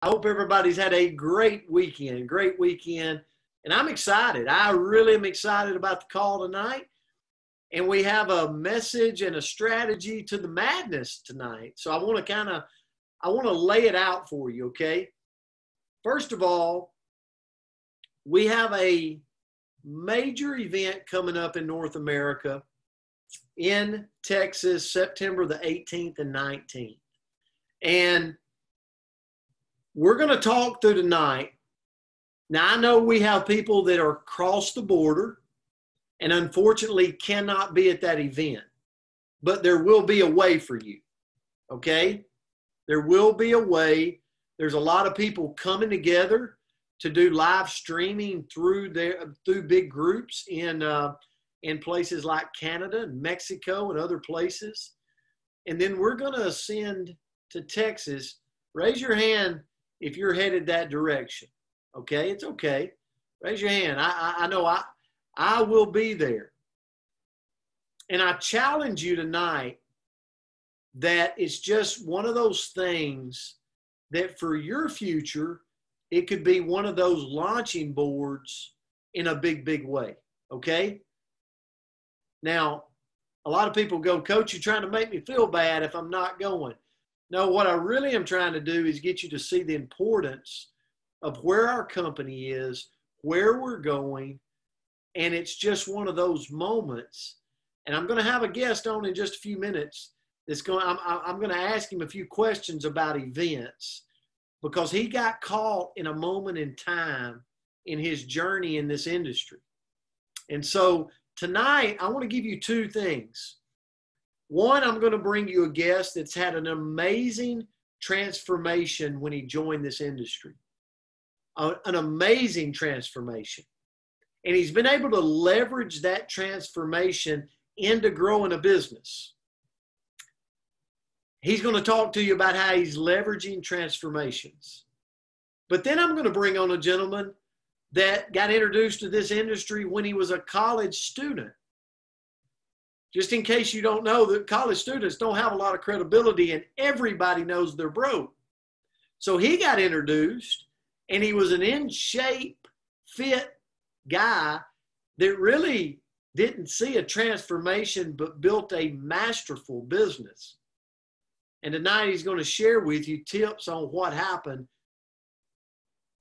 I hope everybody's had a great weekend, and I'm excited. I really am excited about the call tonight, and we have a message and a strategy to the madness tonight. So I want to lay it out for you, okay? First of all, we have a major event coming up in North America in Texas, September the 18th and 19th. And we're going to talk through tonight. Now, I know we have people that are across the border and unfortunately cannot be at that event, but there will be a way for you, okay? There will be a way. There's a lot of people coming together to do live streaming through big groups in places like Canada and Mexico and other places. And then we're going to ascend to Texas. Raise your hand if you're headed that direction. Okay, it's okay. Raise your hand. I know I will be there. And I challenge you tonight that it's just one of those things that for your future, it could be one of those launching boards in a big, big way. Okay? Now, a lot of people go, Coach, you're trying to make me feel bad if I'm not going. No, what I really am trying to do is get you to see the importance of where our company is, where we're going, and it's just one of those moments. And I'm going to have a guest on in just a few minutes. I'm going to ask him a few questions about events because he got caught in a moment in time in his journey in this industry. And so tonight, I want to give you two things. One, I'm going to bring you a guest that's had an amazing transformation when he joined this industry. An amazing transformation. And he's been able to leverage that transformation into growing a business. He's going to talk to you about how he's leveraging transformations. But then I'm going to bring on a gentleman that got introduced to this industry when he was a college student. Just in case you don't know, that college students don't have a lot of credibility and everybody knows they're broke. So he got introduced and he was an in shape, fit guy that really didn't see a transformation but built a masterful business. And tonight he's going to share with you tips on what happened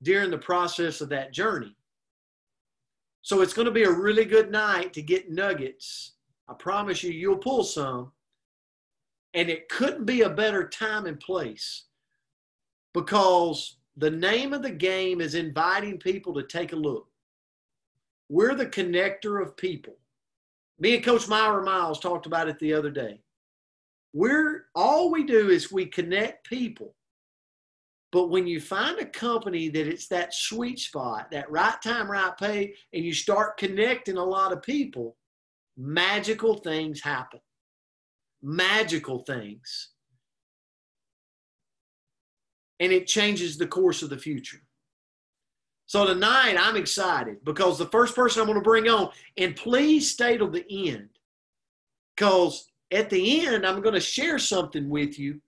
during the process of that journey. So it's going to be a really good night to get nuggets. I promise you, you'll pull some. And it couldn't be a better time and place because the name of the game is inviting people to take a look. We're the connector of people. Me and Coach Myra Miles talked about it the other day. All we do is we connect people. But when you find a company that it's that sweet spot, that right time, right pay, and you start connecting a lot of people, magical things happen. Magical things. And it changes the course of the future. So tonight, I'm excited because the first person I'm going to bring on, and please stay till the end, because at the end, I'm going to share something with you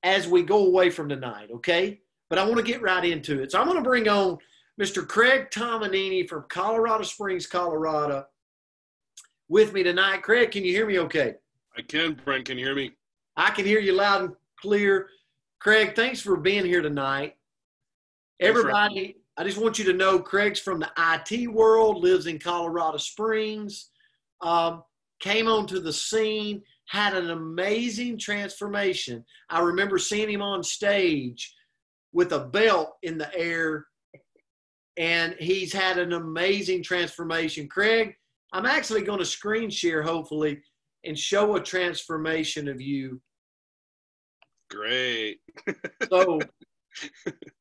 as we go away from tonight, okay? But I want to get right into it. So I'm going to bring on Mr. Craig Tomanini from Colorado Springs, Colorado, with me tonight. Craig, can you hear me okay? I can, Brent. Can you hear me? I can hear you loud and clear. Craig, thanks for being here tonight. Everybody, I just want you to know Craig's from the IT world, lives in Colorado Springs, came onto the scene, had an amazing transformation. I remember seeing him on stage with a belt in the air, and he's had an amazing transformation. Craig, I'm actually going to screen share, hopefully, and show a transformation of you. Great. So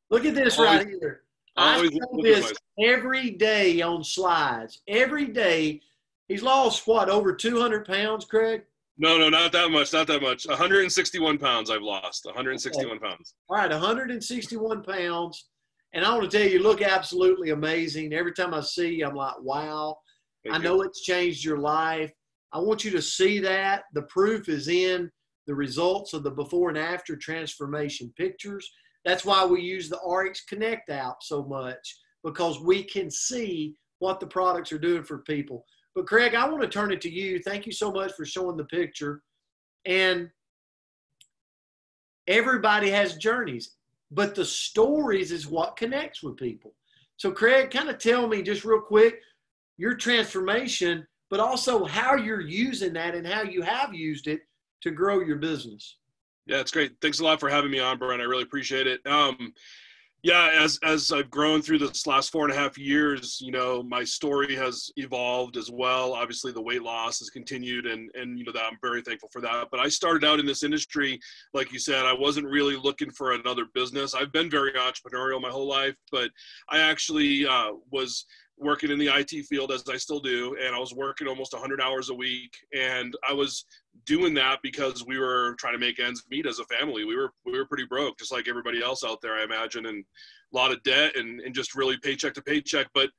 look at this right here. I show this every day on slides. Every day. He's lost, what, over 200 pounds, Craig? No, not that much. Not that much. 161 pounds I've lost. 161 pounds. All right, 161 pounds. And I want to tell you, you look absolutely amazing. Every time I see you, I'm like, wow. I know it's changed your life. I want you to see that. The proof is in the results of the before and after transformation pictures. That's why we use the RX Connect app so much, because we can see what the products are doing for people. But Craig, I want to turn it to you. Thank you so much for showing the picture. And everybody has journeys, but the stories is what connects with people. So Craig, kind of tell me just real quick your transformation, but also how you're using that and how you have used it to grow your business. Yeah, it's great. Thanks a lot for having me on, Brian. I really appreciate it. Yeah, as I've grown through this last 4.5 years, my story has evolved as well. Obviously, the weight loss has continued, and that I'm very thankful for that. But I started out in this industry, like you said, I wasn't really looking for another business. I've been very entrepreneurial my whole life, but I actually was working in the IT field, as I still do, and I was working almost 100 hours a week, and I was doing that because we were trying to make ends meet as a family. We were pretty broke, just like everybody else out there, I imagine, and a lot of debt and just really paycheck to paycheck. But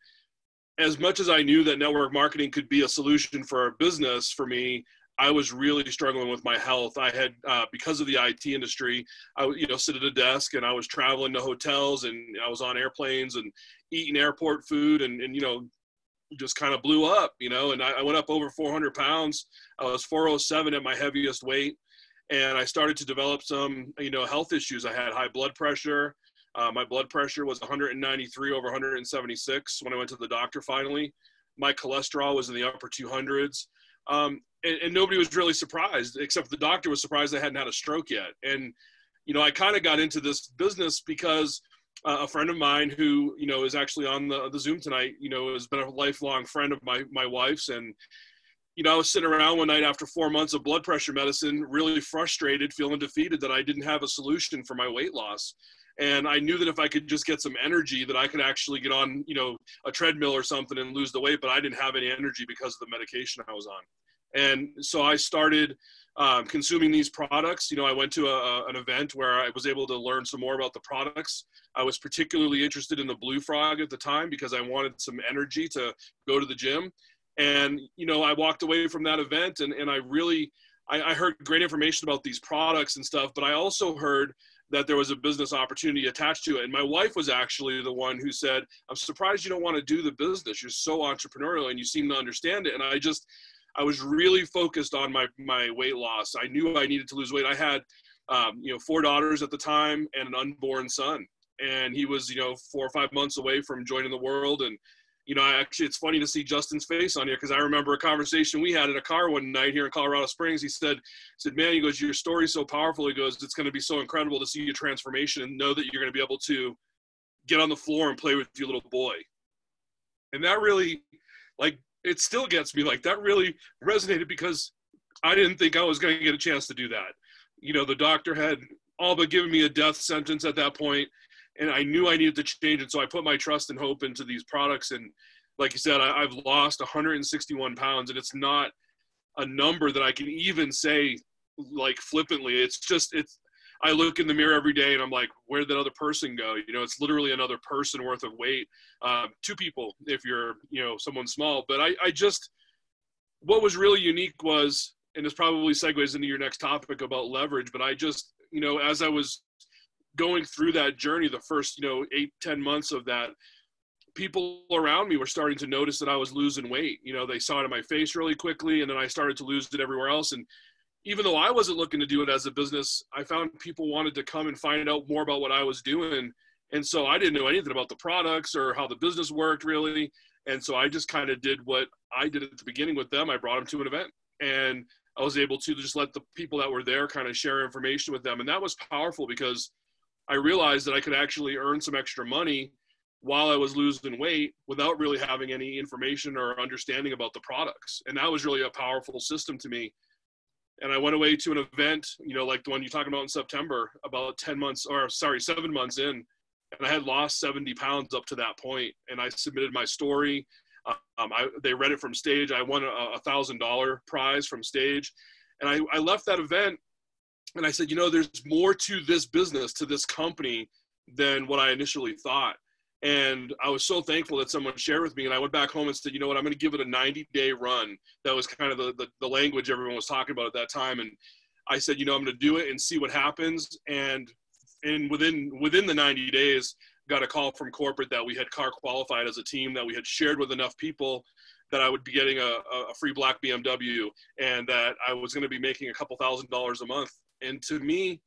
as much as I knew that network marketing could be a solution for our business, for me, I was really struggling with my health. I had, because of the IT industry, I would, sit at a desk, and I was traveling to hotels, and I was on airplanes and eating airport food, and just kind of blew up, and I went up over 400 pounds. I was 407 at my heaviest weight, and I started to develop some, health issues. I had high blood pressure. My blood pressure was 193 over 176 when I went to the doctor finally. My cholesterol was in the upper 200s. And nobody was really surprised, except the doctor was surprised I hadn't had a stroke yet. And, I kind of got into this business because a friend of mine who, is actually on the Zoom tonight, has been a lifelong friend of my wife's. And, I was sitting around one night after 4 months of blood pressure medicine, really frustrated, feeling defeated that I didn't have a solution for my weight loss. And I knew that if I could just get some energy, that I could actually get on, a treadmill or something and lose the weight, but I didn't have any energy because of the medication I was on. And so I started consuming these products. I went to an event where I was able to learn some more about the products. I was particularly interested in the Blue Frog at the time because I wanted some energy to go to the gym. And, I walked away from that event, and I heard great information about these products and stuff, but I also heard that there was a business opportunity attached to it. And my wife was actually the one who said, "I'm surprised you don't want to do the business. You're so entrepreneurial and you seem to understand it." And I was really focused on my weight loss. I knew I needed to lose weight. I had, 4 daughters at the time and an unborn son. And he was, 4 or 5 months away from joining the world. And, actually, it's funny to see Justin's face on here, because I remember a conversation we had in a car one night here in Colorado Springs. He said, "Man," he goes, "your story's so powerful." He goes, "It's going to be so incredible to see your transformation and know that you're going to be able to get on the floor and play with your little boy." And that really, it still gets me. That really resonated, because I didn't think I was going to get a chance to do that. The doctor had all but given me a death sentence at that point, and I knew I needed to change it. So I put my trust and hope into these products. And like you said, I've lost 161 pounds, and it's not a number that I can even say flippantly. I look in the mirror every day and I'm like, where'd that other person go? It's literally another person worth of weight. 2 people if you're, someone small. But what was really unique was, and this probably segues into your next topic about leverage, but as I was going through that journey, the first, 8-10 months of that, people around me were starting to notice that I was losing weight. They saw it in my face really quickly, and then I started to lose it everywhere else. And even though I wasn't looking to do it as a business, I found people wanted to come and find out more about what I was doing. And so I didn't know anything about the products or how the business worked really. And so I just kind of did what I did at the beginning with them. I brought them to an event, and I was able to just let the people that were there kind of share information with them. And that was powerful, because I realized that I could actually earn some extra money while I was losing weight without really having any information or understanding about the products. And that was really a powerful system to me. And I went away to an event, like the one you're talking about in September, about 7 months in, and I had lost 70 pounds up to that point. And I submitted my story. They read it from stage. I won a $1,000 prize from stage. And I left that event, and I said, there's more to this business, to this company, than what I initially thought. And I was so thankful that someone shared with me. And I went back home and said, I'm going to give it a 90-day run. That was kind of the language everyone was talking about at that time. And I said, I'm going to do it and see what happens. And and within the 90 days, got a call from corporate that we had car qualified as a team, that we had shared with enough people that I would be getting a free black BMW, and that I was going to be making a couple $1,000s a month. And to me,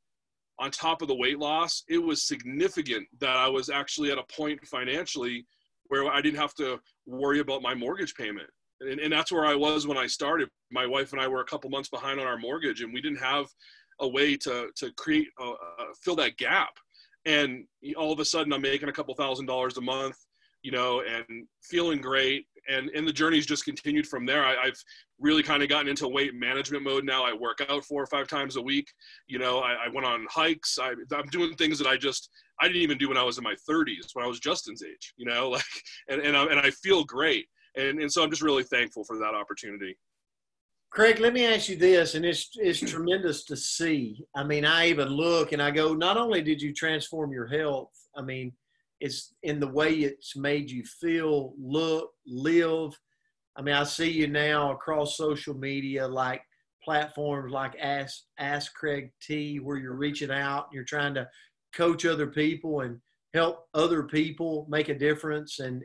on top of the weight loss, it was significant that I was actually at a point financially where I didn't have to worry about my mortgage payment. And that's where I was when I started. My wife and I were a couple months behind on our mortgage, and we didn't have a way to create, fill that gap. And all of a sudden I'm making a couple $1,000s a month, and feeling great. And the journey's just continued from there. I've really kind of gotten into weight management mode now. I work out 4 or 5 times a week. I went on hikes. I'm doing things that I didn't even do when I was in my 30s, when I was Justin's age, and I feel great. And so I'm just really thankful for that opportunity. Craig, let me ask you this, and it's tremendous to see. I mean, I even look and I go, not only did you transform your health, I mean, it's in the way it's made you feel, look, live. I mean, I see you now across social media, like platforms like Ask Craig T, where you're reaching out, you're trying to coach other people and help other people make a difference. And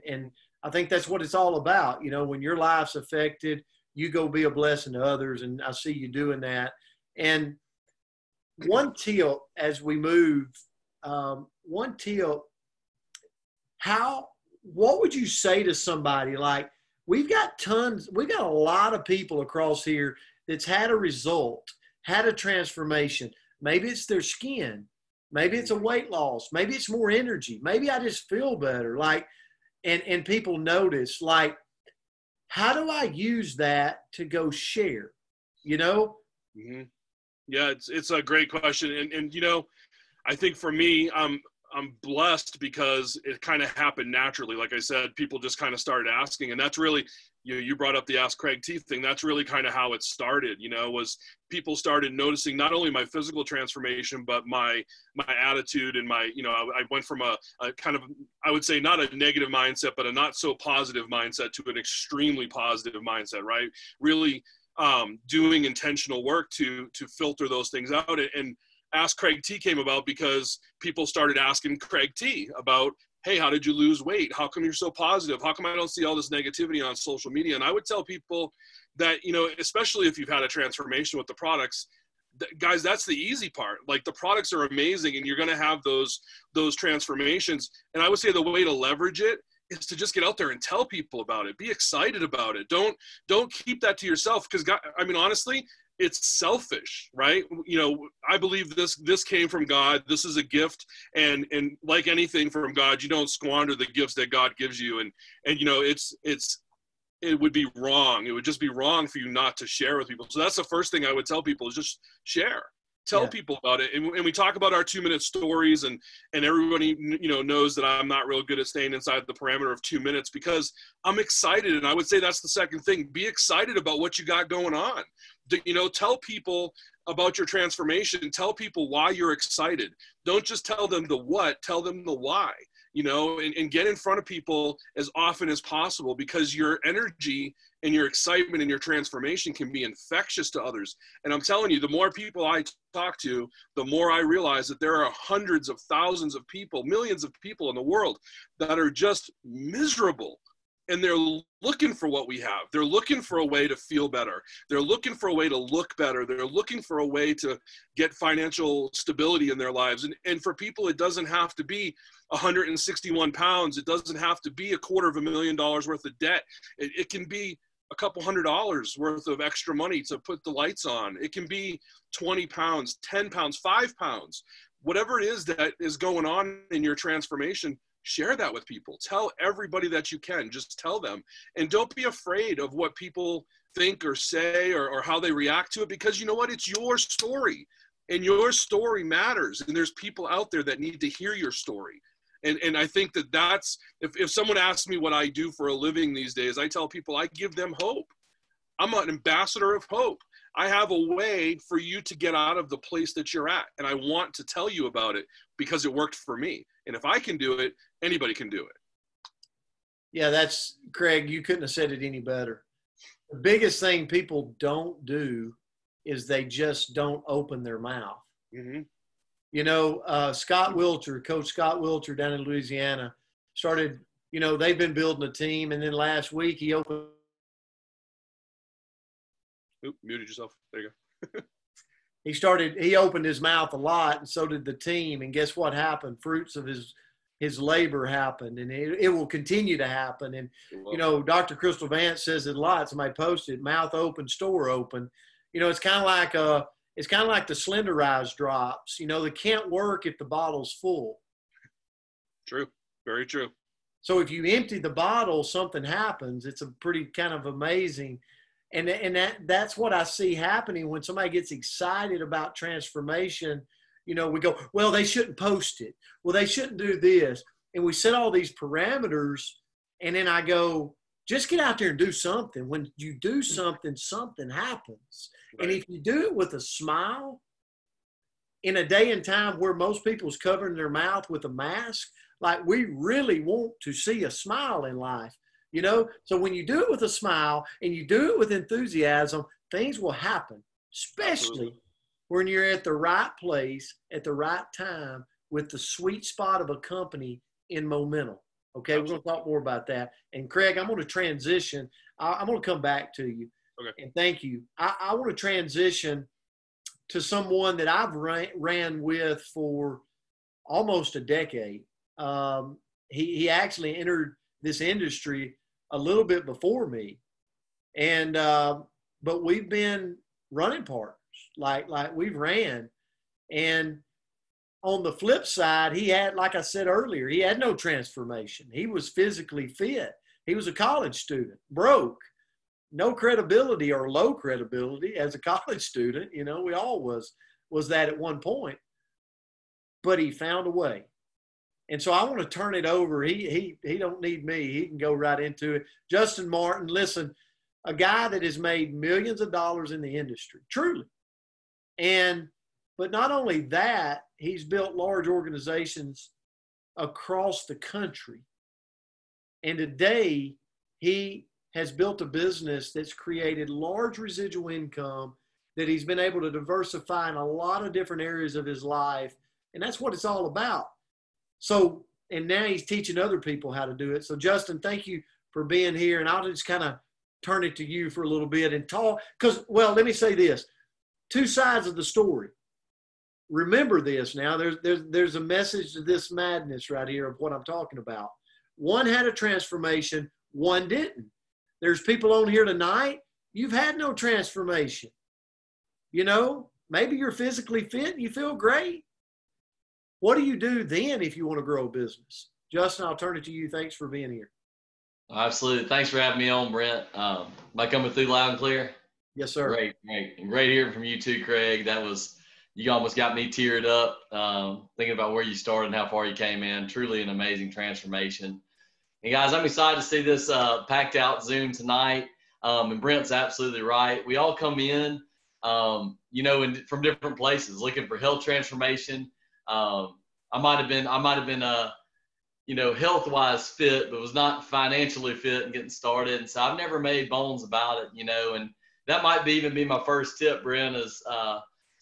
I think that's what it's all about. When your life's affected, you go be a blessing to others. And I see you doing that. And one tip as we move, what would you say to somebody? Like, we've got a lot of people across here that's had a result, had a transformation. Maybe it's their skin. Maybe it's a weight loss. Maybe it's more energy. Maybe I just feel better. And people notice, how do I use that to go share, Mm-hmm. Yeah, it's a great question. And I think for me, I'm blessed because it kind of happened naturally. Like I said, people just kind of started asking, and that's really, you brought up the Ask Craig T thing. That's really kind of how it started, was people started noticing not only my physical transformation, but my attitude and I went from a kind of, I would say, not a negative mindset, but a not so positive mindset to an extremely positive mindset, right? Really doing intentional work to filter those things out. And Ask Craig T came about because people started asking Craig T about, hey, how did you lose weight? How come you're so positive? How come I don't see all this negativity on social media? And I would tell people that, especially if you've had a transformation with the products, guys, that's the easy part. Like, the products are amazing and you're going to have those transformations. And I would say the way to leverage it is to just get out there and tell people about it. Be excited about it. Don't keep that to yourself, because honestly, it's selfish, right? I believe this came from God. This is a gift, and like anything from God, you don't squander the gifts that God gives you. And it would be wrong. It would just be wrong for you not to share with people. So that's the first thing I would tell people, is just share. Tell people about it. And we talk about our 2-minute stories, and everybody, knows that I'm not real good at staying inside the parameter of 2 minutes, because I'm excited. And I would say that's the second thing. Be excited about what you got going on. Tell people about your transformation. Tell people why you're excited. Don't just tell them the what, tell them the why, and get in front of people as often as possible, because your energy and your excitement and your transformation can be infectious to others. And I'm telling you, the more people I talk to, the more I realize that there are hundreds of thousands of people, millions of people in the world that are just miserable. And they're looking for what we have. They're looking for a way to feel better. They're looking for a way to look better. They're looking for a way to get financial stability in their lives. And for people, it doesn't have to be 161 pounds. It doesn't have to be $250,000 worth of debt. It can be a couple $100 worth of extra money to put the lights on. It can be 20 pounds, 10 pounds, 5 pounds. Whatever it is that is going on in your transformation, share that with people. Tell everybody that you can. Just tell them. And don't be afraid of what people think or say or how they react to it, because you know what? It's your story, and your story matters. And there's people out there that need to hear your story. And I think that's, if someone asks me what I do for a living these days, I tell people I give them hope. I'm an ambassador of hope. I have a way for you to get out of the place that you're at. And I want to tell you about it because it worked for me. And if I can do it, anybody can do it. Yeah, that's, Craig, you couldn't have said it any better. The biggest thing people don't do is they just don't open their mouth. Mm-hmm. Scott Wilcher, Coach Scott Wilcher down in Louisiana, started, they've been building a team. And then last week he opened. Oop, muted yourself. There you go. He opened his mouth a lot, and so did the team. And guess what happened? Fruits of his labor happened, and it will continue to happen. And, Dr. Crystal Vance says it a lot. Somebody posted, mouth open, store open. It's kind of like the Slenderized drops. They can't work if the bottle's full. True. Very true. So if you empty the bottle, something happens. It's a pretty kind of amazing. And that's what I see happening when somebody gets excited about transformation. We go, well, they shouldn't post it. Well, they shouldn't do this. And we set all these parameters. And then I go, just get out there and do something. When you do something, something happens. Right. And if you do it with a smile, in a day and time where most people's covering their mouth with a mask, like we really want to see a smile in life. So when you do it with a smile and you do it with enthusiasm, things will happen, especially when you're at the right place at the right time with the sweet spot of a company in momentum. Okay, we're going to talk more about that. And Craig, I'm going to transition. I'm going to come back to you. Okay. And thank you. I want to transition to someone that I've ran with for almost a decade. He actually entered this industry a little bit before me, and but we've been running partners, like we've ran. And on the flip side, he had, like I said earlier, he had no transformation. He was physically fit. He was a college student, broke, no credibility or low credibility as a college student. We all was that at one point, but he found a way. And so I want to turn it over. He don't need me. He can go right into it. Justin Martin, listen, a guy that has made millions of dollars in the industry, truly. But not only that, he's built large organizations across the country. And today he has built a business that's created large residual income that he's been able to diversify in a lot of different areas of his life. And that's what it's all about. So, and now he's teaching other people how to do it. So Justin, thank you for being here. And I'll just kind of turn it to you for a little bit and talk. Because, well, let me say this, two sides of the story. Remember this now, there's a message to this madness right here of what I'm talking about. One had a transformation, one didn't. There's people on here tonight, you've had no transformation. Maybe you're physically fit and you feel great. What do you do then if you want to grow a business? Justin, I'll turn it to you. Thanks for being here. Absolutely. Thanks for having me on, Brent. Am I coming through loud and clear? Yes, sir. Great. And great hearing from you too, Craig. You almost got me teared up thinking about where you started and how far you came in. Truly an amazing transformation. And guys, I'm excited to see this packed out Zoom tonight. And Brent's absolutely right. We all come in, from different places looking for health transformation. I might have been health-wise fit, but was not financially fit and getting started. And so I've never made bones about it, and that might even be my first tip, Brent, is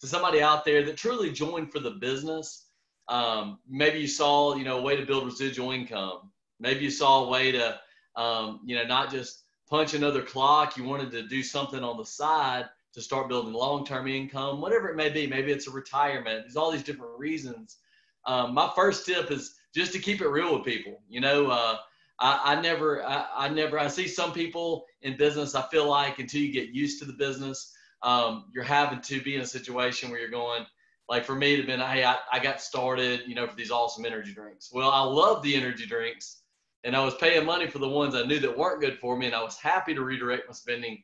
to somebody out there that truly joined for the business. Maybe you saw, a way to build residual income. Maybe you saw a way to, not just punch another clock. You wanted to do something on the side to start building long-term income, whatever it may be. Maybe it's a retirement. There's all these different reasons. My first tip is just to keep it real with people. I see some people in business, I feel like until you get used to the business, you're having to be in a situation where you're going, like for me to have been, hey, I got started, for these awesome energy drinks. Well, I love the energy drinks and I was paying money for the ones I knew that weren't good for me. And I was happy to redirect my spending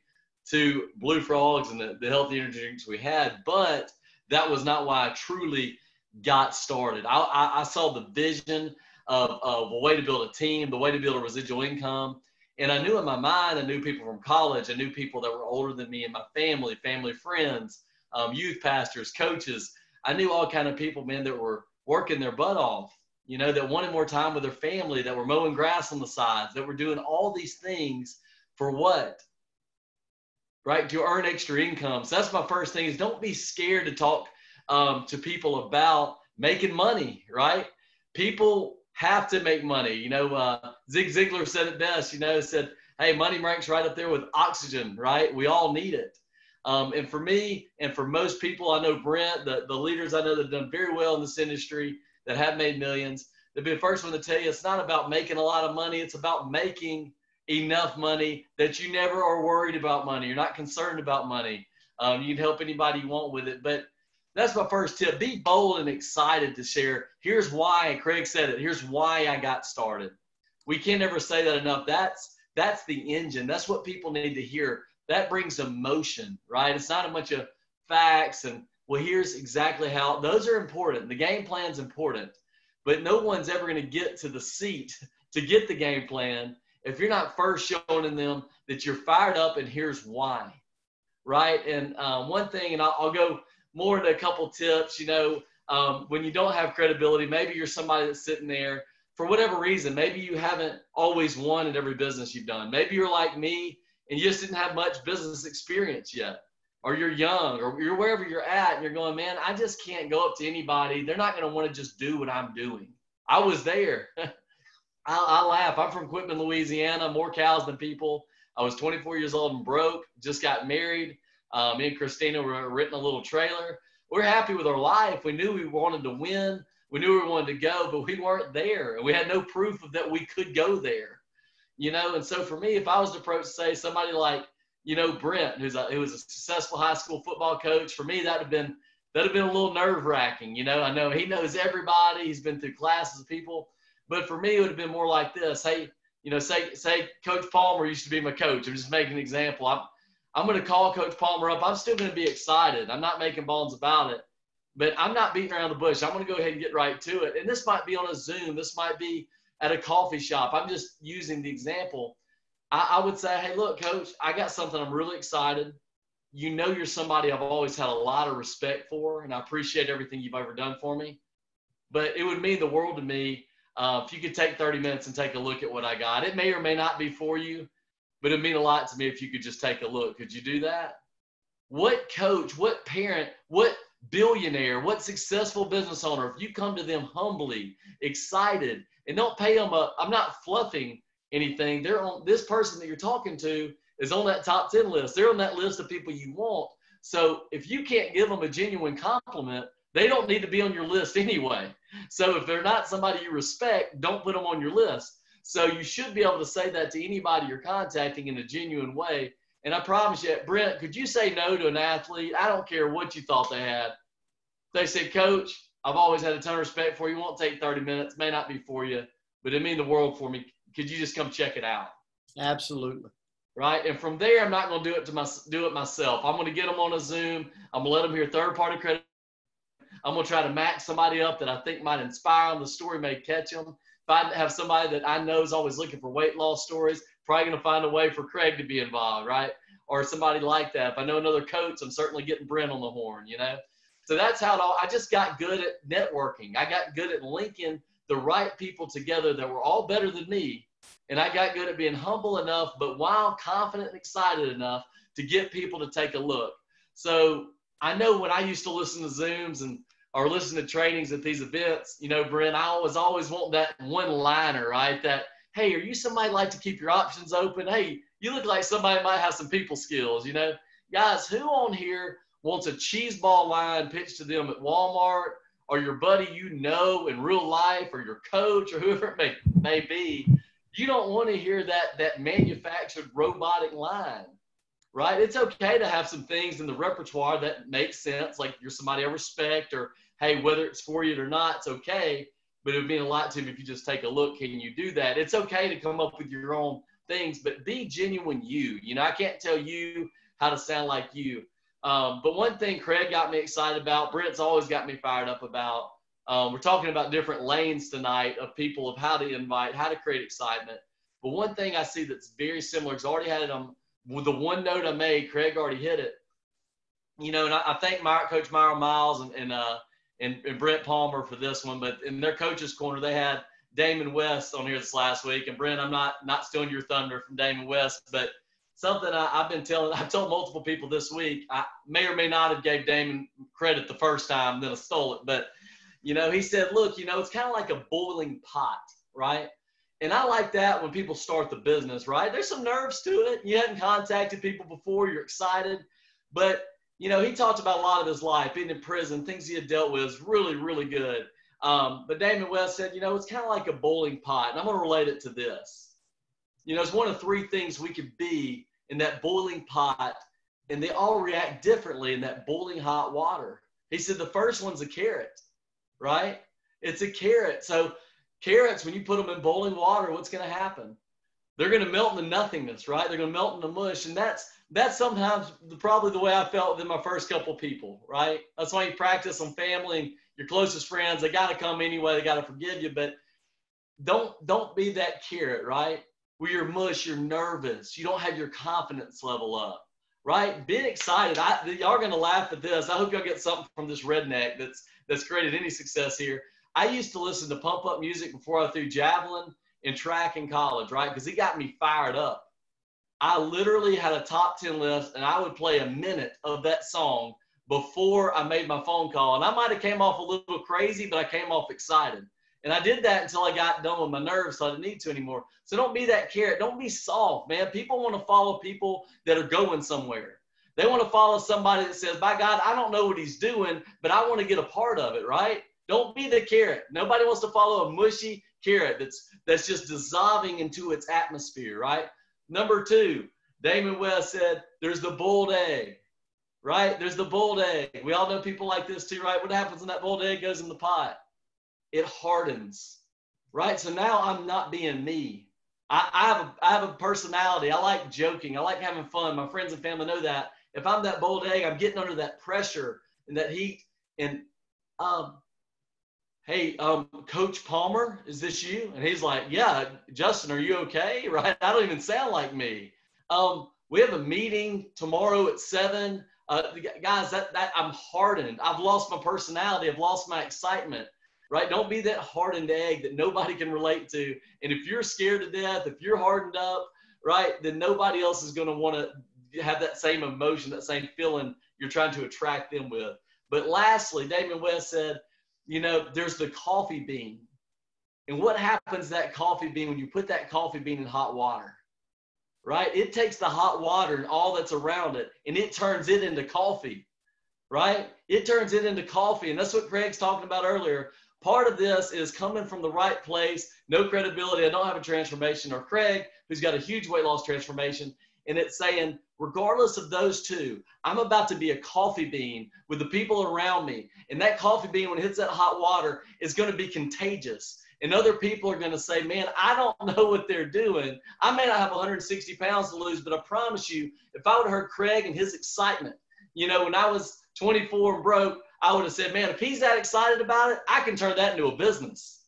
to Blue Frogs and the healthy energy drinks we had, but that was not why I truly got started. I saw the vision of a way to build a team, the way to build a residual income. And I knew in my mind, I knew people from college, I knew people that were older than me in my family friends, youth pastors, coaches. I knew all kind of people, man, that were working their butt off, that wanted more time with their family, that were mowing grass on the sides, that were doing all these things for what? Right? To earn extra income. So that's my first thing is don't be scared to talk to people about making money, right? People have to make money. You know, Zig Ziglar said it best, you know, said, hey, money ranks right up there with oxygen, right? We all need it. And for me and for most people, I know Brent, the leaders I know that have done very well in this industry that have made millions, they'll be the first one to tell you it's not about making a lot of money. It's about making enough money that you never are worried about money. You're not concerned about money. You can help anybody you want with it. But that's my first tip. Be bold and excited to share. Here's why, Craig said it, here's why I got started. We can't ever say that enough. That's the engine. That's what people need to hear. That brings emotion, right? It's not a bunch of facts and, well, here's exactly how. Those are important. The game plan's important. But no one's ever going to get to the seat to get the game plan if you're not first showing them that you're fired up and here's why, right? And one thing, and I'll go more into a couple tips, you know, when you don't have credibility, maybe you're somebody that's sitting there for whatever reason. Maybe you haven't always won at every business you've done. Maybe you're like me and you just didn't have much business experience yet, or you're young, or you're wherever you're at and you're going, man, I just can't go up to anybody. They're not going to want to just do what I'm doing. I was there. I laugh. I'm from Quitman, Louisiana, more cows than people. I was 24 years old and broke, just got married. Me and Christina were renting a little trailer. We're happy with our life. We knew we wanted to win. We knew we wanted to go, but we weren't there. And we had no proof of that we could go there, you know? And so for me, if I was to approach, say, somebody like, you know, Brent, who was a successful high school football coach, for me, that'd have been a little nerve wracking. You know, I know he knows everybody. He's been through classes of people, but for me, it would have been more like this. Hey, you know, say Coach Palmer used to be my coach. I'm just making an example. I'm going to call Coach Palmer up. I'm still going to be excited. I'm not making bones about it, but I'm not beating around the bush. I'm going to go ahead and get right to it. And this might be on a Zoom. This might be at a coffee shop. I'm just using the example. I would say, hey, look, Coach, I got something. I'm really excited. You know, you're somebody I've always had a lot of respect for, and I appreciate everything you've ever done for me. But it would mean the world to me if you could take 30 minutes and take a look at what I got. It may or may not be for you, but it'd mean a lot to me if you could just take a look. Could you do that? What coach, what parent, what billionaire, what successful business owner, if you come to them humbly, excited, and don't pay them I'm not fluffing anything. They're on, this person that you're talking to is on that top 10 list. They're on that list of people you want. So if you can't give them a genuine compliment, they don't need to be on your list anyway. So if they're not somebody you respect, don't put them on your list. So you should be able to say that to anybody you're contacting in a genuine way. And I promise you, Brent, could you say no to an athlete? I don't care what you thought they had. They said, Coach, I've always had a ton of respect for you. It won't take 30 minutes. May not be for you, but it mean the world for me. Could you just come check it out? Absolutely. Right. And from there, I'm not going to do it myself. I'm going to get them on a Zoom. I'm going to let them hear third-party credit. I'm going to try to match somebody up that I think might inspire them. The story may catch them. If I have somebody that I know is always looking for weight loss stories, probably going to find a way for Craig to be involved, right? Or somebody like that. If I know another coach, I'm certainly getting Brent on the horn, you know? So that's how I just got good at networking. I got good at linking the right people together that were all better than me. And I got good at being humble enough, but while confident and excited enough to get people to take a look. So I know when I used to listen to Zooms or listen to trainings at these events, you know, Brent, I always want that one-liner, right? That, hey, are you somebody like to keep your options open? Hey, you look like somebody might have some people skills, you know? Guys, who on here wants a cheese ball line pitched to them at Walmart, or your buddy you know in real life, or your coach, or whoever it may be? You don't want to hear that manufactured robotic line, right? It's okay to have some things in the repertoire that make sense, like you're somebody I respect, or, hey, whether it's for you or not, it's okay. But it would mean a lot to me if you just take a look. Can you do that? It's okay to come up with your own things, but be genuine you. You know, I can't tell you how to sound like you. But one thing Craig got me excited about, Brent's always got me fired up about, we're talking about different lanes tonight of people, of how to invite, how to create excitement. But one thing I see that's very similar, because I already had it on with the one note I made, Craig already hit it. You know, and I thank Coach Myron Miles and Brent Palmer for this one. But in their coaches corner, they had Damon West on here this last week. And Brent, I'm not stealing your thunder from Damon West, but something I've told multiple people this week. I may or may not have gave Damon credit the first time, then I stole it. But He said, look, it's kind of like a boiling pot, right? And I like that when people start the business, right? There's some nerves to it. You hadn't contacted people before. You're excited. But, he talked about a lot of his life, being in prison, things he had dealt with is really, really good. But Damon West said, it's kind of like a boiling pot. And I'm going to relate it to this. It's one of three things we could be in that boiling pot, and they all react differently in that boiling hot water. He said the first one's a carrot, right? It's a carrot. So carrots, when you put them in boiling water, what's going to happen? They're going to melt into nothingness, right? They're going to melt into mush. And that's sometimes probably the way I felt with my first couple people, right? That's why you practice on family and your closest friends. They got to come anyway. They got to forgive you. But don't be that carrot, right? Where you're mush, you're nervous. You don't have your confidence level up, right? Being excited. Y'all are going to laugh at this. I hope y'all get something from this redneck that's created any success here. I used to listen to pump up music before I threw javelin and track in college, right? Because it got me fired up. I literally had a top 10 list, and I would play a minute of that song before I made my phone call. And I might have came off a little crazy, but I came off excited. And I did that until I got done with my nerves, so I didn't need to anymore. So don't be that carrot. Don't be soft, man. People want to follow people that are going somewhere. They want to follow somebody that says, by God, I don't know what he's doing, but I want to get a part of it, right? Don't be the carrot. Nobody wants to follow a mushy carrot that's just dissolving into its atmosphere, right? Number two, Damon West said, there's the boiled egg, right? There's the boiled egg. We all know people like this too, right? What happens when that boiled egg goes in the pot? It hardens, right? So now I'm not being me. I have a personality. I like joking. I like having fun. My friends and family know that. If I'm that boiled egg, I'm getting under that pressure and that heat. And hey, Coach Palmer, is this you? And he's like, yeah, Justin, are you okay? Right? I don't even sound like me. We have a meeting tomorrow at 7. Guys, that I'm hardened. I've lost my personality. I've lost my excitement, right? Don't be that hardened egg that nobody can relate to. And if you're scared to death, if you're hardened up, right, then nobody else is going to want to have that same emotion, that same feeling you're trying to attract them with. But lastly, Damon West said, there's the coffee bean. And what happens to that coffee bean when you put that coffee bean in hot water, right? It takes the hot water and all that's around it, and it turns it into coffee, right? It turns it into coffee. And that's what Craig's talking about earlier. Part of this is coming from the right place, no credibility. I don't have a transformation. Or Craig, who's got a huge weight loss transformation. And it's saying, regardless of those two, I'm about to be a coffee bean with the people around me. And that coffee bean, when it hits that hot water, is going to be contagious. And other people are going to say, man, I don't know what they're doing. I may not have 160 pounds to lose, but I promise you, if I would have heard Craig and his excitement, when I was 24 and broke, I would have said, man, if he's that excited about it, I can turn that into a business,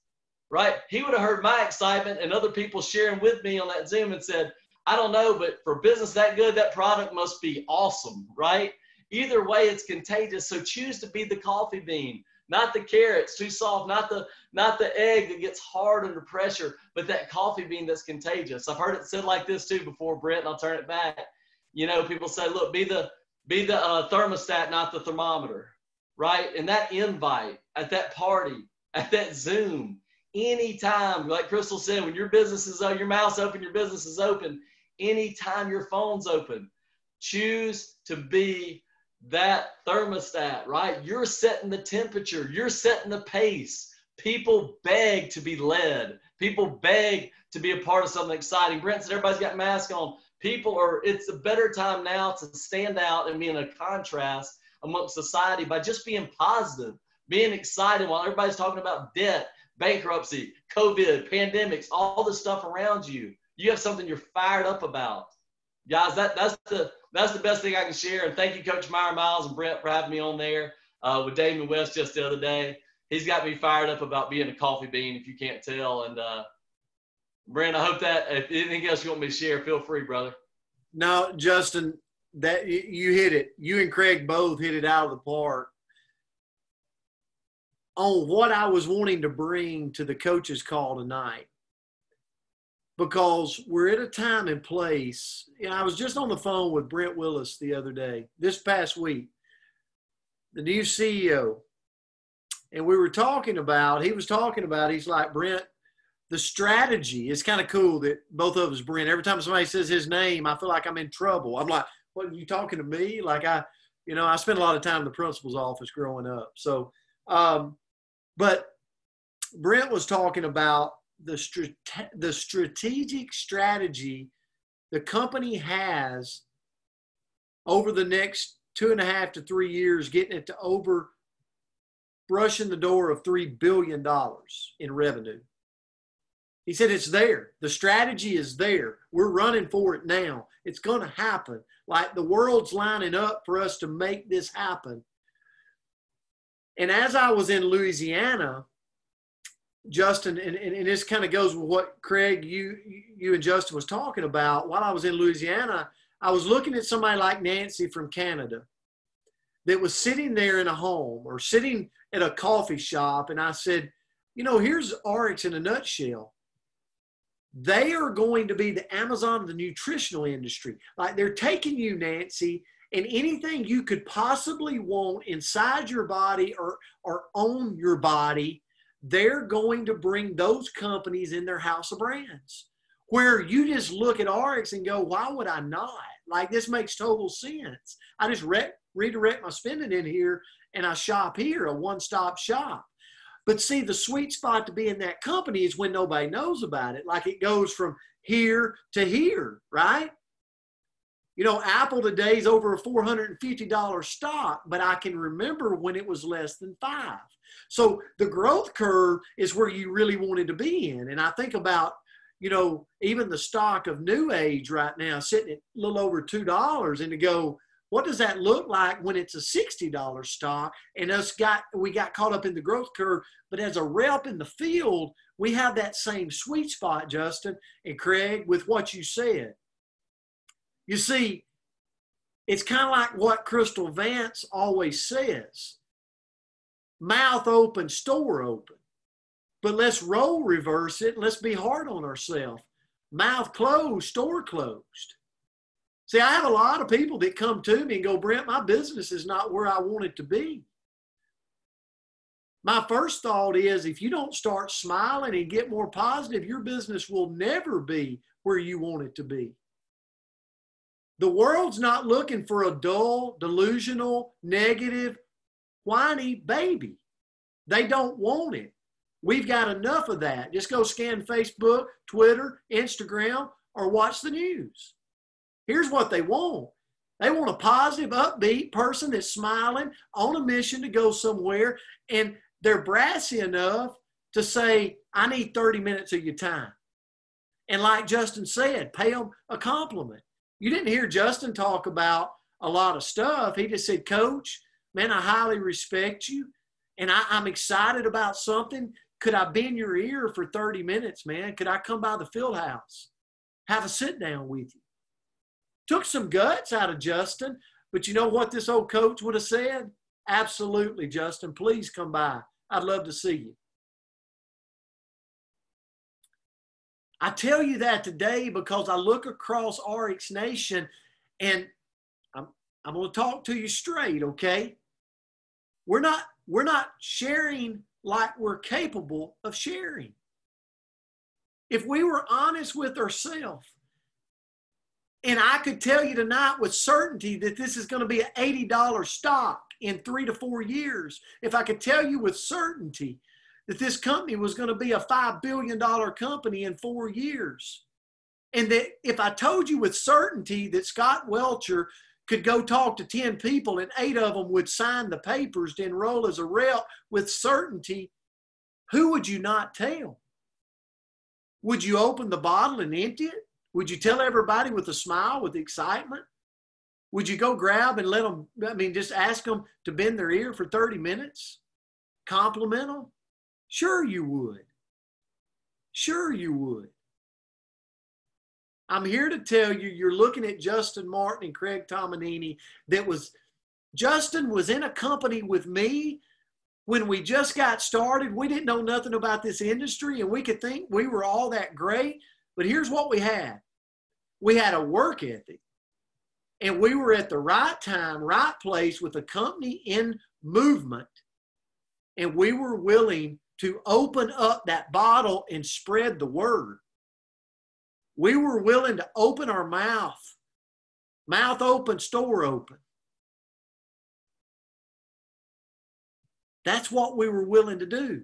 right? He would have heard my excitement and other people sharing with me on that Zoom and said, I don't know, but for business that good, that product must be awesome, right? Either way, it's contagious. So choose to be the coffee bean, not the carrot. It's too soft, not the egg that gets hard under pressure, but that coffee bean that's contagious. I've heard it said like this too before, Brent, and I'll turn it back. People say, look, be the thermostat, not the thermometer, right? And that invite at that party, at that Zoom, anytime, like Crystal said, when your business is open, your mouth's open, your business is open, anytime your phone's open, choose to be that thermostat, right? You're setting the temperature. You're setting the pace. People beg to be led. People beg to be a part of something exciting. Brent said everybody's got masks on. It's a better time now to stand out and be in a contrast amongst society by just being positive, being excited while everybody's talking about debt, bankruptcy, COVID, pandemics, all the stuff around you. You have something you're fired up about. Guys, that's the best thing I can share. And thank you, Coach Meyer Miles and Brent, for having me on there with Damon West just the other day. He's got me fired up about being a coffee bean, if you can't tell. And Brent, I hope that if anything else you want me to share, feel free, brother. No, Justin, that you hit it. You and Craig both hit it out of the park on what I was wanting to bring to the coaches call tonight. Because we're at a time and place. I was just on the phone with Brent Willis the other day, this past week, the new CEO. And he was talking about, he's like, Brent, the strategy is kind of cool that both of us, Brent, every time somebody says his name, I feel like I'm in trouble. I'm like, what, are you talking to me? Like I spent a lot of time in the principal's office growing up. So, but Brent was talking about the strategic strategy the company has over the next 2.5 to 3 years, getting it to brushing the door of $3 billion in revenue. He said it's there. The strategy is there. We're running for it now. It's going to happen. Like the world's lining up for us to make this happen. And as I was in Louisiana, Justin, and this kind of goes with what Craig, you and Justin was talking about. While I was in Louisiana, I was looking at somebody like Nancy from Canada that was sitting there in a home or sitting at a coffee shop. And I said, here's RX in a nutshell. They are going to be the Amazon of the nutritional industry. Like they're taking you, Nancy, and anything you could possibly want inside your body or on your body, they're going to bring those companies in their house of brands where you just look at RX and go, why would I not? Like this makes total sense. I just redirect my spending in here and I shop here, a one-stop shop. But see, the sweet spot to be in that company is when nobody knows about it. Like it goes from here to here, right? Apple today is over a $450 stock, but I can remember when it was less than $5. So the growth curve is where you really wanted to be in. And I think about, even the stock of New Age right now sitting at a little over $2, and to go, what does that look like when it's a $60 stock? And we got caught up in the growth curve. But as a rep in the field, we have that same sweet spot, Justin and Craig, with what you said. You see, it's kind of like what Crystal Vance always says. Mouth open, store open. But let's role reverse it and let's be hard on ourselves. Mouth closed, store closed. See, I have a lot of people that come to me and go, Brent, my business is not where I want it to be. My first thought is if you don't start smiling and get more positive, your business will never be where you want it to be. The world's not looking for a dull, delusional, negative, whiny baby. They don't want it. We've got enough of that. Just go scan Facebook, Twitter, Instagram, or watch the news. Here's what they want. They want a positive, upbeat person that's smiling, on a mission to go somewhere, and they're brassy enough to say, I need 30 minutes of your time. And like Justin said, pay them a compliment. You didn't hear Justin talk about a lot of stuff. He just said, Coach, man, I highly respect you, and I'm excited about something. Could I be in your ear for 30 minutes, man? Could I come by the field house, have a sit down with you? Took some guts out of Justin, but you know what this old coach would have said? Absolutely, Justin. Please come by. I'd love to see you. I tell you that today because I look across RX Nation, and I'm going to talk to you straight, okay? We're not sharing like we're capable of sharing. If we were honest with ourselves, and I could tell you tonight with certainty that this is going to be an $80 stock in 3 to 4 years. If I could tell you with certainty that this company was going to be a $5 billion company in 4 years. And that if I told you with certainty that Scott Welcher could go talk to 10 people and 8 of them would sign the papers to enroll as a rep with certainty, who would you not tell? Would you open the bottle and empty it? Would you tell everybody with a smile, with excitement? Would you go grab and just ask them to bend their ear for 30 minutes? Compliment them? Sure you would. Sure you would. I'm here to tell you, you're looking at Justin Martin and Craig Tomanini. Justin was in a company with me when we just got started. We didn't know nothing about this industry, and we could think we were all that great. But here's what we had. We had a work ethic, and we were at the right time, right place with a company in movement and we were willing to open up that bottle and spread the word. We were willing to open our mouth open, store open. That's what we were willing to do.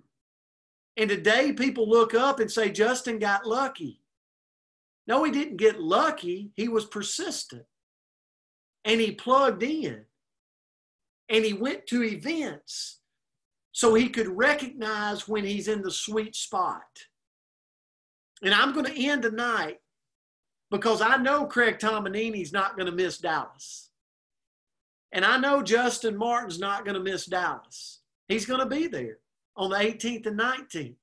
And today people look up and say, Justin got lucky. No, he didn't get lucky. He was persistent. And he plugged in. And he went to events so he could recognize when he's in the sweet spot. And I'm going to end tonight because I know Craig Tomanini's not going to miss Dallas. And I know Justin Martin's not going to miss Dallas. He's going to be there on the 18th and 19th.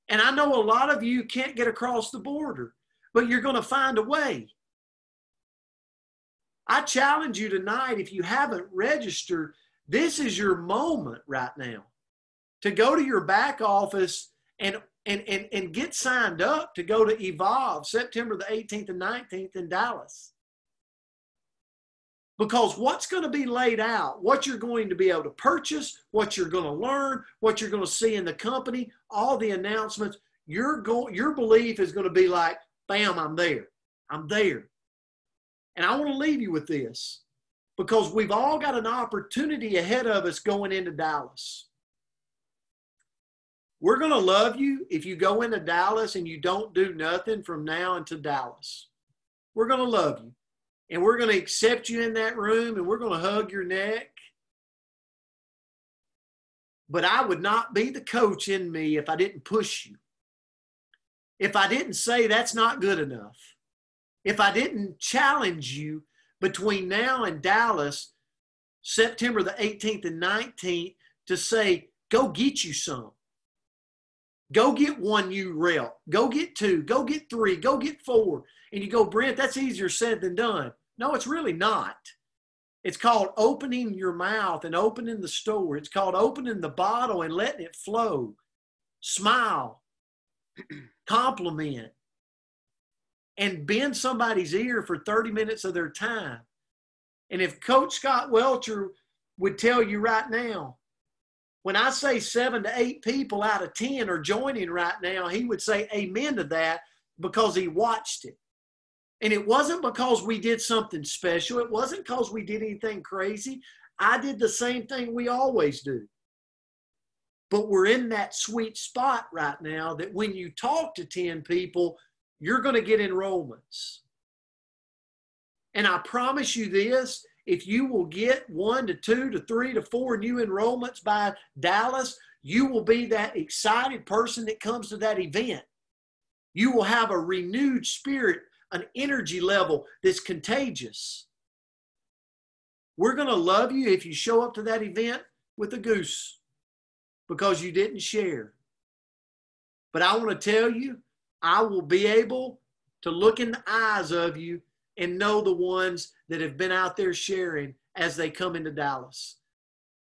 And I know a lot of you can't get across the border, but you're going to find a way. I challenge you tonight, if you haven't registered, this is your moment right now to go to your back office and get signed up to go to Evolve September the 18th and 19th in Dallas. Because what's going to be laid out, what you're going to be able to purchase, what you're going to learn, what you're going to see in the company, all the announcements, your belief is going to be like, bam, I'm there. I'm there. And I want to leave you with this because we've all got an opportunity ahead of us going into Dallas. We're going to love you if you go into Dallas and you don't do nothing from now until Dallas. We're going to love you. And we're going to accept you in that room and we're going to hug your neck. But I would not be the coach in me if I didn't push you. If I didn't say that's not good enough. If I didn't challenge you between now and Dallas, September the 18th and 19th, to say, go get you some. Go get one new rep. Go get two. Go get three. Go get four. And you go, Brent, that's easier said than done. No, it's really not. It's called opening your mouth and opening the store. It's called opening the bottle and letting it flow. Smile. Compliment. And bend somebody's ear for 30 minutes of their time. And if Coach Scott Welcher would tell you right now, when I say 7 to 8 people out of 10 are joining right now, he would say amen to that because he watched it. And it wasn't because we did something special. It wasn't because we did anything crazy. I did the same thing we always do. But we're in that sweet spot right now that when you talk to 10 people, you're going to get enrollments. And I promise you this, if you will get 1 to 2 to 3 to 4 new enrollments by Dallas, you will be that excited person that comes to that event. You will have a renewed spirit, an energy level that's contagious. We're going to love you if you show up to that event with a goose because you didn't share. But I want to tell you, I will be able to look in the eyes of you and know the ones that have been out there sharing as they come into Dallas,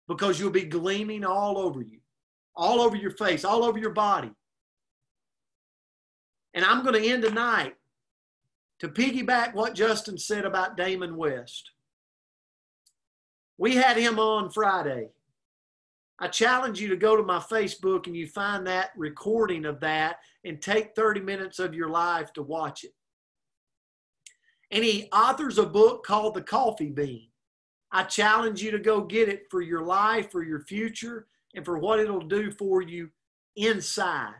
because you'll be gleaming all over you, all over your face, all over your body. And I'm going to end tonight to piggyback what Justin said about Damon West. We had him on Friday. I challenge you to go to my Facebook and you find that recording of that and take 30 minutes of your life to watch it. And he authors a book called The Coffee Bean. I challenge you to go get it for your life, for your future, and for what it'll do for you inside.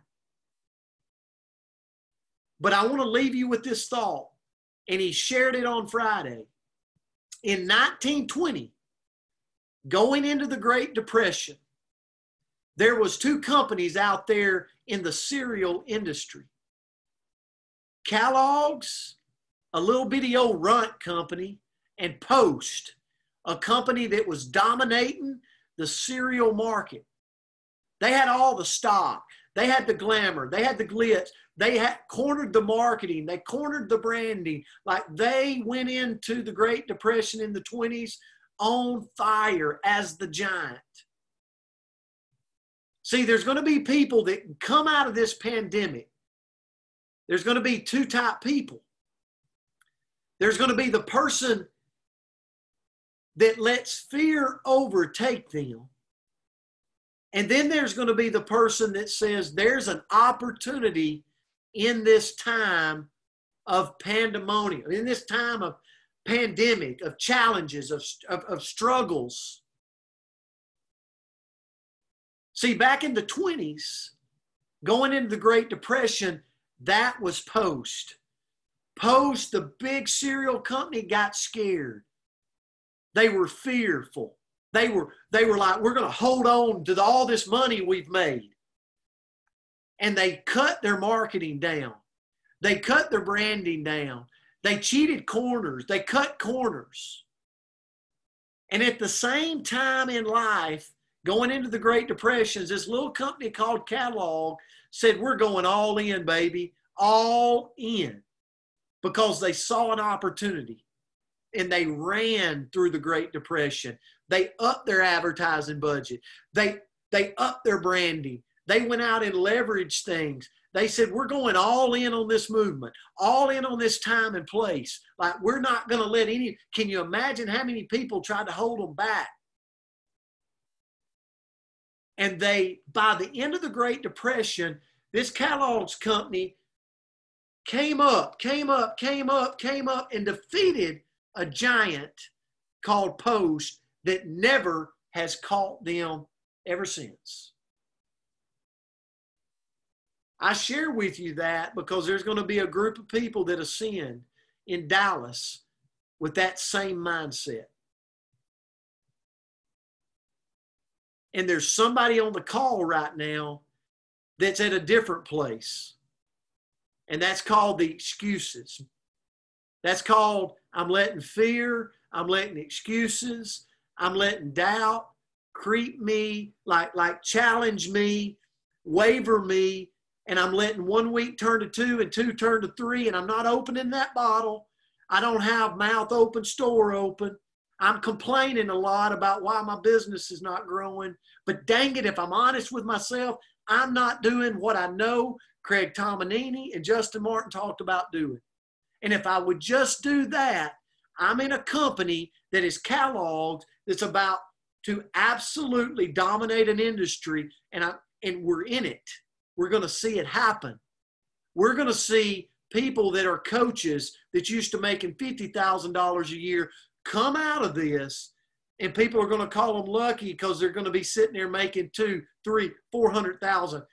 But I want to leave you with this thought, and he shared it on Friday. In 1920, going into the Great Depression, there was 2 companies out there in the cereal industry. Kellogg's, a little bitty old runt company, and Post, a company that was dominating the cereal market. They had all the stock. They had the glamour. They had the glitz. They had cornered the marketing. They cornered the branding. Like they went into the Great Depression in the 20s on fire as the giant. See, there's going to be people that come out of this pandemic. There's going to be 2 type people. There's going to be the person that lets fear overtake them. And then there's going to be the person that says there's an opportunity in this time of pandemonium, in this time of pandemic, of challenges, of struggles. See, back in the 20s, going into the Great Depression, that was Post. Post, the big cereal company, got scared. They were fearful. They were like, we're going to hold on to all this money we've made. And they cut their marketing down. They cut their branding down. They cheated corners. They cut corners. And at the same time in life, going into the Great Depressions, this little company called Catalog said, we're going all in, baby, all in, because they saw an opportunity. And they ran through the Great Depression. They upped their advertising budget. They upped their branding. They went out and leveraged things. They said, we're going all in on this movement, all in on this time and place. Like, we're not going to let any, can you imagine how many people tried to hold them back? And they, by the end of the Great Depression, this Kellogg's company came up, and defeated a giant called Post that never has caught them ever since. I share with you that because there's going to be a group of people that ascend in Dallas with that same mindset. And there's somebody on the call right now that's at a different place. And that's called the excuses. That's called, I'm letting fear, I'm letting excuses, I'm letting doubt creep me, like challenge me, waver me, and I'm letting 1 week turn to 2 and 2 turn to 3, and I'm not opening that bottle. I don't have mouth open, store open. I'm complaining a lot about why my business is not growing. But dang it, if I'm honest with myself, I'm not doing what I know Craig Tomanini and Justin Martin talked about doing. And if I would just do that, I'm in a company that is Kellogg's that's about to absolutely dominate an industry, and we're in it. We're going to see it happen. We're going to see people that are coaches that used to making $50,000 a year come out of this, and people are going to call them lucky because they're going to be sitting there making $200,000, $300,000, $400,000,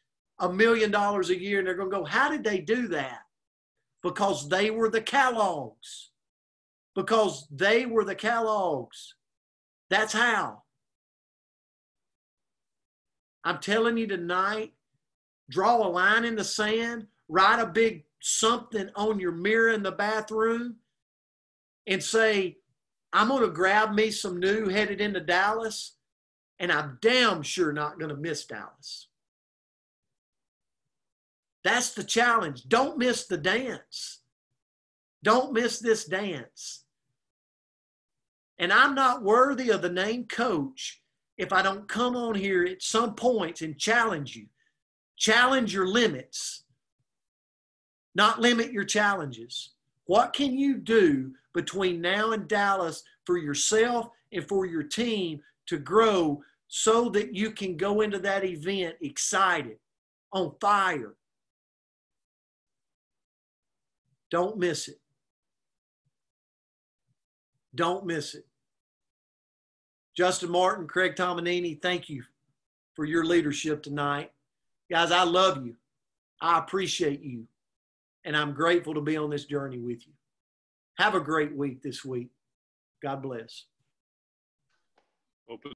$1 million a year, and they're going to go, how did they do that? Because they were the Kellogg's. Because they were the Kellogg's. That's how. I'm telling you tonight, draw a line in the sand, write a big something on your mirror in the bathroom, and say, I'm going to grab me some new headed into Dallas, and I'm damn sure not going to miss Dallas. That's the challenge. Don't miss the dance. Don't miss this dance. And I'm not worthy of the name coach if I don't come on here at some points and challenge you. Challenge your limits, not limit your challenges. What can you do between now and Dallas for yourself and for your team to grow so that you can go into that event excited, on fire? Don't miss it. Don't miss it. Justin Martin, Craig Tomanini, thank you for your leadership tonight. Guys, I love you. I appreciate you. And I'm grateful to be on this journey with you. Have a great week this week. God bless. Open.